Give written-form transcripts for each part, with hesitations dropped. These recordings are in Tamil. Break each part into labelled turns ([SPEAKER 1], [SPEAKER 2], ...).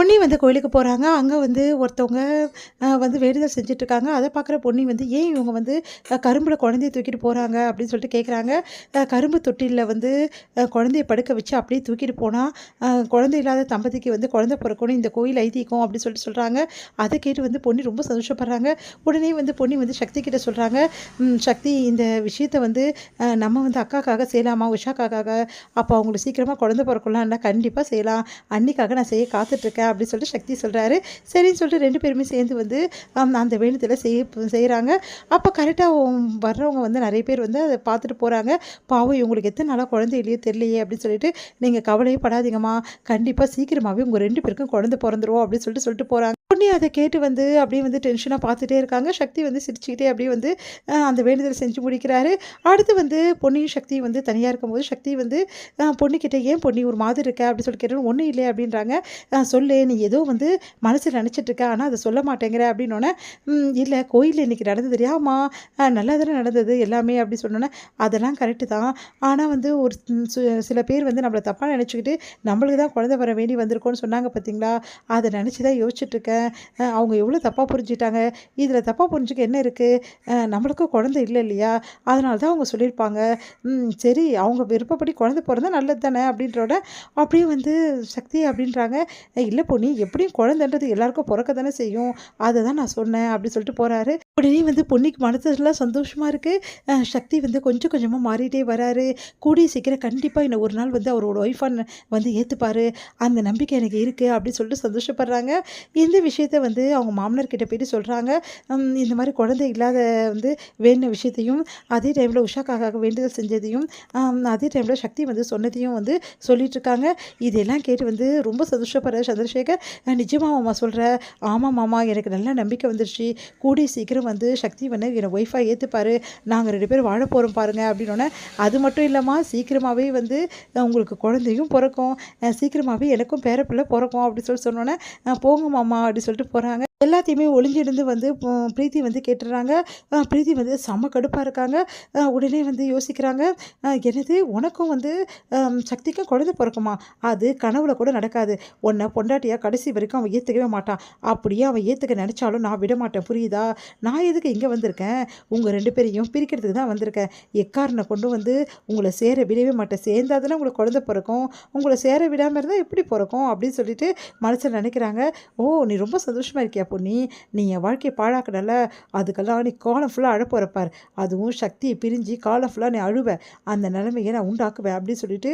[SPEAKER 1] பொன்னி வந்து கோயிலுக்கு போகிறாங்க. அங்கே வந்து ஒருத்தவங்க வந்து வேண்டுதல் செஞ்சுட்ருக்காங்க. அதை பார்க்குற பொன்னி வந்து ஏன் இவங்க வந்து கரும்பில் குழந்தைய தூக்கிட்டு போகிறாங்க அப்படின்னு சொல்லிட்டு கேட்குறாங்க. கரும்பு தொட்டிலில் வந்து குழந்தைய படுக்க வச்சு அப்படியே தூக்கிட்டு போனால் குழந்தை இல்லாத தம்பதிக்கு வந்து குழந்தை பிறக்கணும், இந்த கோயில் ஐதீகம் அப்படின்னு சொல்லிட்டு சொல்கிறாங்க. அதை கேட்டு வந்து பொன்னி ரொம்ப சந்தோஷப்படுறாங்க. உடனே வந்து பொன்னி வந்து சக்தி கிட்ட சொல்கிறாங்க, சக்தி இந்த விஷயத்தை வந்து நம்ம வந்து அக்காக்காக செய்யலாமா, உஷாக்காக, அப்போ அவங்களுக்கு சீக்கிரமாக குழந்தை பிறக்கலாம்னா கண்டிப்பாக செய்யலாம், அன்னிக்காக நான் செய்ய காத்துட்ருக்கேன் அப்படின்னு சொல்லிட்டு சக்தி சொல்கிறாரு. சரின்னு சொல்லிட்டு 2 பேருமே சேர்ந்து வந்து அந்த வேண்டுதலை செய்கிறாங்க. அப்போ கரெக்டாக வர்றவங்க வந்து நிறைய பேர் வந்து அதை பார்த்துட்டு போகிறாங்க. பாவம் இவங்களுக்கு எத்தனை நாளாக குழந்தை இல்லையோ தெரியலையே அப்படின்னு சொல்லிட்டு, நீங்கள் கவலையே படாதீங்கம்மா, கண்டிப்பாக சீக்கிரமாகவே உங்கள் 2 பேருக்கும் குழந்தை பிறந்துரும் அப்படின்னு சொல்லிட்டு போகிறாங்க. பொன்னி அதை கேட்டு வந்து அப்படியே வந்து டென்ஷனாக பார்த்துட்டே இருக்காங்க. சக்தி வந்து சிரிச்சுக்கிட்டே அப்படியே வந்து அந்த வேண்டுதல் செஞ்சு முடிக்கிறாரு. அடுத்து வந்து பொன்னியும் சக்தியும் வந்து தனியாக இருக்கும்போது சக்தி வந்து பொண்ணுக்கிட்ட ஏன் பொன்னி ஒரு மாதிரி இருக்க அப்படின்னு சொல்லி கேட்டோம். ஒன்றும் இல்லை அப்படின்றாங்க. சொல்லு, நீ ஏதோ வந்து மனசில் நினச்சிட்ருக்க ஆனால் அதை சொல்ல மாட்டேங்கிற அப்படின்னோடனே, இல்லை கோயிலில் இன்றைக்கி நடந்தது தெரியாமா, நல்லா தானே நடந்தது எல்லாமே அப்படி சொன்னோன்னே, அதெல்லாம் கரெக்டு தான், ஆனால் வந்து ஒரு சில பேர் வந்து நம்மளை தப்பாக நினச்சிக்கிட்டு நம்மளுக்கு தான் குழந்தை வர வேண்டி வந்திருக்கோன்னு சொன்னாங்க பார்த்தீங்களா, அதை நினச்சி தான் யோசிச்சுட்ருக்கேன். அவங்க எவ்வளோ தப்பாக புரிஞ்சுட்டாங்க, இதில் தப்பாக புரிஞ்சுக்க என்ன இருக்குது, நம்மளுக்கும் குழந்தை இல்லை இல்லையா, அதனால தான் அவங்க சொல்லியிருப்பாங்க. சரி, அவங்க விருப்பப்படி குழந்தை பிறந்தா நல்லது தானே அப்படின்றோட அப்படியே வந்து சக்தி அப்படின்றாங்க. இல்லை பொன்னி, எப்படியும் குழந்தைன்றது எல்லாருக்கும் பிறக்க தானே செய்யும், அதை தான் நான் சொன்னேன் அப்படின்னு சொல்லிட்டு போகிறாரு. உடனே வந்து பொன்னிக்கு மனசுலாம் சந்தோஷமாக இருக்குது. சக்தி வந்து கொஞ்சம் கொஞ்சமாக மாறிட்டே வராரு. கூடிய சீக்கிரம் கண்டிப்பாக இன்னும் ஒரு நாள் வந்து அவரோட ஒய்ஃபாக வந்து ஏற்றுப்பார், அந்த நம்பிக்கை எனக்கு இருக்குது அப்படின்னு சொல்லிட்டு சந்தோஷப்படுறாங்க. இந்த விஷயத்த வந்து அவங்க மாமனார்கிட்ட போய்ட்டு சொல்கிறாங்க. இந்த மாதிரி குழந்தை இல்லாத வந்து வேண்டின விஷயத்தையும், அதே டைமில் உஷாக்காக வேண்டுதல் செஞ்சதையும், அதே டைமில் சக்தி வந்து சொன்னதையும் வந்து சொல்லிகிட்ருக்காங்க. இதெல்லாம் கேட்டு வந்து ரொம்ப சந்தோஷப்படுற சந்திரசேகர், நிஜமா மாமா சொல்கிற, ஆமாம் மாமா, எனக்கு நல்ல நம்பிக்கை வந்துருச்சு, கூடிய சீக்கிரம் வந்து சக்தி வந்து என்னை ஒய்ஃபாக ஏற்றுப்பார், நாங்கள் 2 பேரும் வாழ போகிறோம் பாருங்கள் அப்படின்னோடனே, அது மட்டும் இல்லாமல் சீக்கிரமாகவே வந்து உங்களுக்கு குழந்தையும் பிறக்கும், சீக்கிரமாகவே எனக்கும் பேரப்பிள்ளை பிறக்கும் அப்படின்னு சொன்னோன்னே, போங்க மாமா அப்படி சொல்லிட்டு போகிறாங்க. எல்லாத்தையுமே ஒளிஞ்சிருந்து வந்து பிரீத்தி வந்து கேட்டுடுறாங்க. பிரீத்தி வந்து செம்ம கடுப்பாக இருக்காங்க. உடனே வந்து யோசிக்கிறாங்க, என்னது உனக்கும் வந்து சக்திக்கும் குழந்தை பிறக்குமா, அது கனவுல கூட நடக்காது, உன்னை பொண்டாட்டியாக கடைசி வரைக்கும் அவன் ஏற்றுக்கவே மாட்டான், அப்படியே அவன் ஏற்றுக்க நினச்சாலும் நான் விட மாட்டேன், புரியுதா, நான் எதுக்கு இங்கே வந்திருக்கேன், உங்கள் 2 பேரையும் பிரிக்கிறதுக்கு தான் வந்திருக்கேன், எக்காரனை கொண்டு வந்து உங்களை சேர விடவே மாட்டேன், சேர்ந்தாதானே உங்களுக்கு குழந்தை பிறக்கும், உங்களை சேர விடாமல் இருந்தால் எப்படி பிறக்கும் அப்படின்னு சொல்லிட்டு மனசில் நினைக்கிறாங்க. ஓ, நீ ரொம்ப சந்தோஷமாக இருக்கியா பொன்னி, நீ என் வாழ்க்கையை பாழாக்கடல, அதுக்கெல்லாம் நீ காலம் ஃபுல்லாக அழப்போறப்பார், அதுவும் சக்தியை பிரிஞ்சு காலம் ஃபுல்லாக நீ அழுவ, அந்த நிலைமையை நான் உண்டாக்குவேன் அப்படின்னு சொல்லிட்டு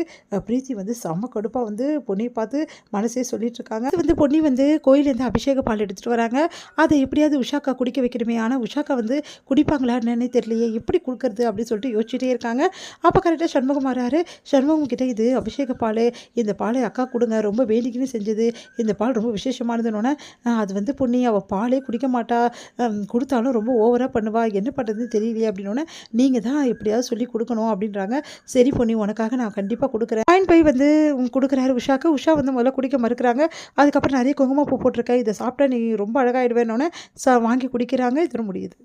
[SPEAKER 1] பிரீத்தி வந்து செம்ம கடுப்பாக வந்து பொன்னியை பார்த்து மனசே சொல்லிட்டுருக்காங்க. அது வந்து பொன்னி வந்து கோயிலேருந்து அபிஷேக பால் எடுத்துகிட்டு வராங்க. அதை எப்படியாவது உஷாக்கா குடிக்க வைக்கணுமே, ஆனால் உஷாக்கா வந்து குடிப்பாங்களா என்னன்னே தெரியலையே, எப்படி கொடுக்குறது அப்படின்னு சொல்லிட்டு யோசிச்சுட்டே இருக்காங்க. அப்போ கரெக்டாக சண்முகம் வராரு. சண்முகம் கிட்டே, இது அபிஷேக பால், இந்த பாலை அக்கா கொடுங்க, ரொம்ப வேண்டிக்கின்னு செஞ்சது, இந்த பால் ரொம்ப விசேஷமானதுன்னொன்னே, அது வந்து பொன்னி அவள் பாலே குடிக்க மாட்டா, கொடுத்தாலும் ரொம்ப ஓவராக பண்ணுவா, என்ன பண்ணுறதுன்னு தெரியலையே அப்படின்னோடனே, நீங்கள் தான் எப்படியாவது சொல்லி கொடுக்கணும் அப்படின்றாங்க. சரி பொன்னி, உனக்காக நான் கண்டிப்பாக கொடுக்குறேன். பாயிண்ட் போய் வந்து கொடுக்குறாரு உஷாக்கு. உஷா வந்து முதல்ல குடிக்க மறுக்கிறாங்க. அதுக்கப்புறம் நிறைய குங்குமப்பூ போட்டிருக்கேன், இதை சாப்பிட்டா நீ ரொம்ப அழகாயிடுவேன்னொன்னே வாங்கி குடிக்கிறாங்க. இதோட முடியுது.